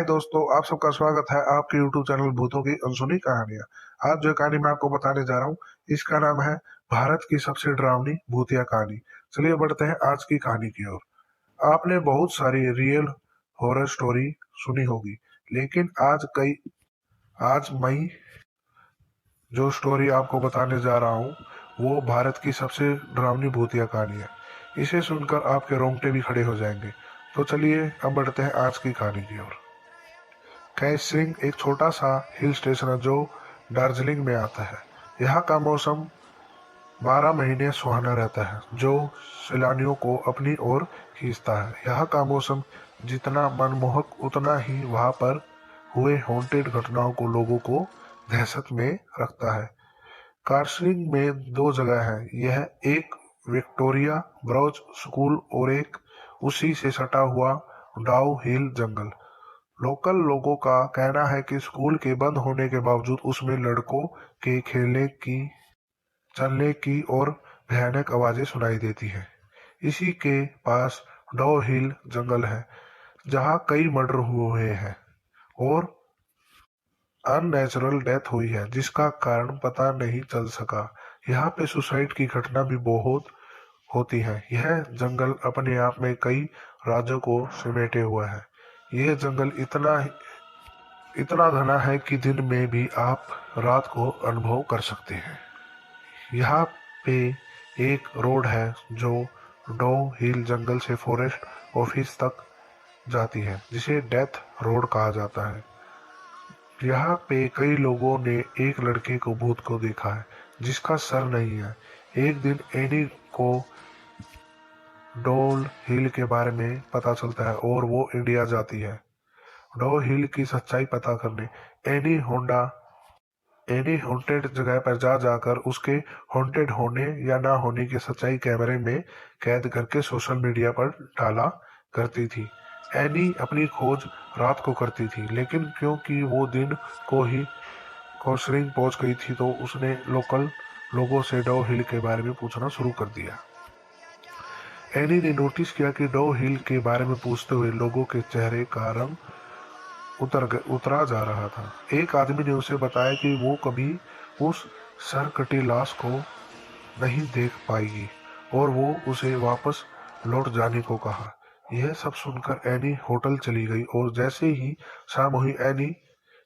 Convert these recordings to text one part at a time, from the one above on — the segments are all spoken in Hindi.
हाय दोस्तों, आप सबका स्वागत है आपके YouTube चैनल भूतों की अनसुनी कहानियां। आज जो कहानी मैं आपको बताने जा रहा हूँ, इसका नाम है भारत की सबसे डरावनी भूतिया कहानी। चलिए बढ़ते हैं आज की कहानी की ओर। आपने बहुत सारी रियल हॉरर स्टोरी सुनी होगी, लेकिन आज मैं जो स्टोरी आपको बताने जा रहा हूँ, वो भारत की सबसे डरावनी भूतिया कहानी है। इसे सुनकर आपके रोंगटे भी खड़े हो जाएंगे। तो चलिए अब बढ़ते हैं आज की कहानी की ओर। कैसरिंग एक छोटा सा हिल स्टेशन है जो दार्जिलिंग में आता है। यहाँ का मौसम 12 महीने सुहाना रहता है, जो सैलानियों को अपनी ओर खींचता है। यहाँ का मौसम जितना मनमोहक, उतना ही वहाँ पर हुए हॉन्टेड घटनाओं को लोगों को दहशत में रखता है। कार्सिंग में दो जगह है। यह एक विक्टोरिया ब्रॉज स्कूल और एक उसी से सटा हुआ डाउ हिल जंगल। लोकल लोगों का कहना है कि स्कूल के बंद होने के बावजूद उसमें लड़कों के खेलने की, चलने की और भयानक आवाजें सुनाई देती हैं। इसी के पास डॉ हिल जंगल है, जहां कई मर्डर हुए हैं और अननेचुरल डेथ हुई है, जिसका कारण पता नहीं चल सका। यहाँ पे सुसाइड की घटना भी बहुत होती है। यह जंगल अपने आप में कई राज्यों को समेटे हुआ है। यह जंगल इतना घना है कि दिन में भी आप रात को अनुभव कर सकते हैं। यहाँ पे एक रोड है जो डो हिल जंगल से फॉरेस्ट ऑफिस तक जाती है, जिसे डेथ रोड कहा जाता है। यहाँ पे कई लोगों ने एक लड़के को भूत को देखा है, जिसका सर नहीं है। एक दिन एनी को डोल हिल के बारे में पता चलता है और वो इंडिया जाती है डो हिल की सच्चाई पता करने। एनी हॉन्टेड जगह पर जाकर उसके हॉन्टेड होने या ना होने की सच्चाई कैमरे में कैद करके सोशल मीडिया पर डाला करती थी। एनी अपनी खोज रात को करती थी, लेकिन क्योंकि वो दिन को ही कोर्सरिंग पहुंच गई थी, तो उसने लोकल लोगों से डो हिल के बारे में पूछना शुरू कर दिया। एनी ने नोटिस किया कि डो हिल के बारे में पूछते हुए लोगों के चेहरे का रंग उतरा जा रहा था। एक आदमी ने उसे बताया कि वो कभी उस सरकटी लाश को नहीं देख पाएगी और वो उसे वापस लौट जाने को कहा। यह सब सुनकर एनी होटल चली गई और जैसे ही शाम हुई, एनी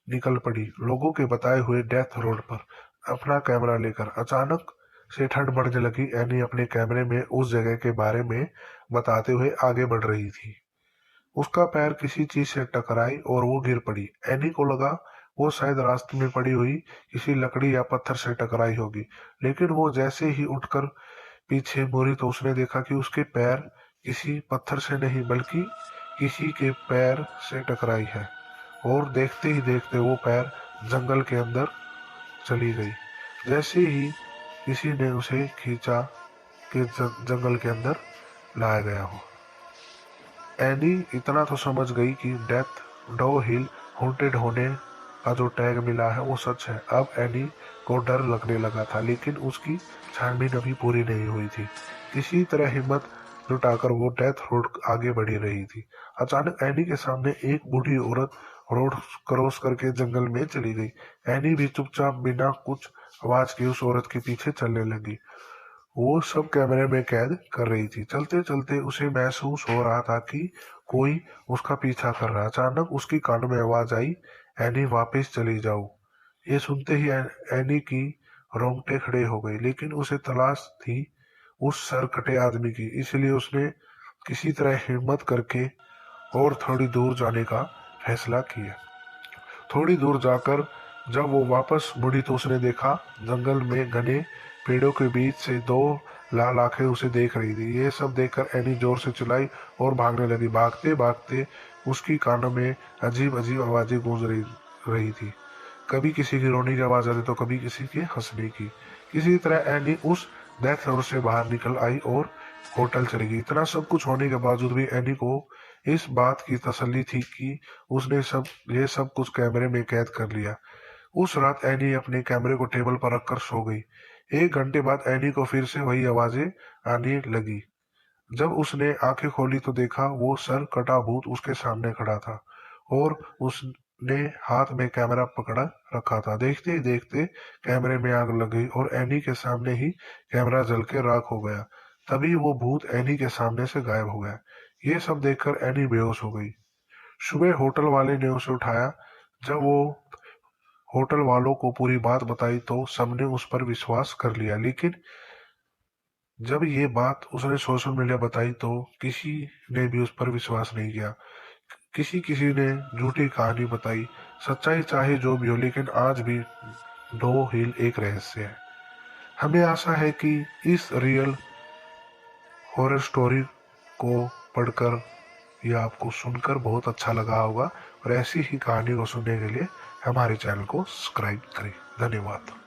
निकल पड़ी लोगों के बताए हुए डेथ रोड पर अपना कैमरा लेकर। अचानक से ठंड बढ़ने लगी। एनी अपने कैमरे में उस जगह के बारे में बताते हुए आगे बढ़ रही थी। उसका पैर किसी चीज से टकराई और वो गिर पड़ी। एनी को लगा वो शायद रास्ते में पड़ी हुई किसी लकड़ी या पत्थर से टकराई होगी, लेकिन वो जैसे ही उठकर पीछे मुड़ी तो उसने देखा कि उसके पैर किसी पत्थर से नहीं बल्कि किसी के पैर से टकराई है। और देखते ही देखते वो पैर जंगल के अंदर चली गई, जैसे ही किसी ने उसे खींचा कि जंगल के अंदर लाया गया हो। एनी इतना तो समझ गई कि डेथ डो हिल हॉन्टेड होने का जो टैग मिला है वो सच है। अब एनी को डर लगने लगा था, लेकिन उसकी छानबीन अभी पूरी नहीं हुई थी। किसी तरह हिम्मत जुटाकर वो डेथ रोड आगे बढ़ी रही थी। अचानक एनी के सामने एक बूढ़ी औरत रोड क्रॉस करके जंगल में चली गई। एनी भी चुपचाप बिना कुछ आवाज के उस औरत के पीछे चलने लगी। वो सब कैमरे में कैद कर रही थी। चलते चलते उसे महसूस हो रहा था कि कोई उसका पीछा कर रहा है। अचानक उसकी कान में आवाज आई, एनी वापस चली जाओ। ये सुनते ही एनी की रोंगटे खड़े हो गए, लेकिन उसे तलाश थी उस सर कटे आदमी की, इसलिए उसने किसी तरह हिम्मत करके और थोड़ी दूर जाने का फैसला किया। थोड़ी दूर जाकर जब वो वापस मुड़ी तो उसने देखा जंगल में घने पेड़ों के बीच से दो लाल आंखें उसे देख रही थी। ये सब देखकर एनी जोर से चिल्लाई और भागने लगी। भागते भागते उसकी कानों में अजीब अजीब आवाजें गूंज रही थी। कभी किसी की रोने की आवाज आती तो कभी किसी के हंसने की। किसी तरह एनी उस डेथ रोड से बाहर निकल आई और होटल चली गई। इतना सब कुछ होने के बावजूद भी एनी को इस बात की तसल्ली थी कि उसने ये सब कुछ कैमरे में कैद कर लिया। उस रात एनी अपने कैमरे को टेबल पर रखकर सो गई। 1 घंटे बाद एनी को फिर से वही आवाजें आने लगी। जब उसने आंखें खोली तो देखा वो सर कटा भूत उसके सामने खड़ा था। और उसने हाथ में कैमरा पकड़ा रखा था। देखते ही देखते कैमरे में आग लग गई और एनी के सामने ही कैमरा जल के राख हो गया। तभी वो भूत एनी के सामने से गायब हो गया। ये सब देखकर एनी बेहोश हो गई। सुबह होटल वाले ने उसे उठाया। जब वो होटल वालों को पूरी बात बताई तो सबने उस पर विश्वास कर लिया, लेकिन जब ये बात उसने सोशल मीडिया बताई तो किसी ने भी उस पर विश्वास नहीं किया। किसी किसी ने झूठी कहानी बताई। सच्चाई चाहे जो भी हो, लेकिन आज भी दो हिल एक रहस्य है। हमें आशा है कि इस रियल हॉरर स्टोरी को पढ़कर या आपको सुनकर बहुत अच्छा लगा होगा, और ऐसी ही कहानी को सुनने के लिए हमारे चैनल को सब्सक्राइब करें। धन्यवाद।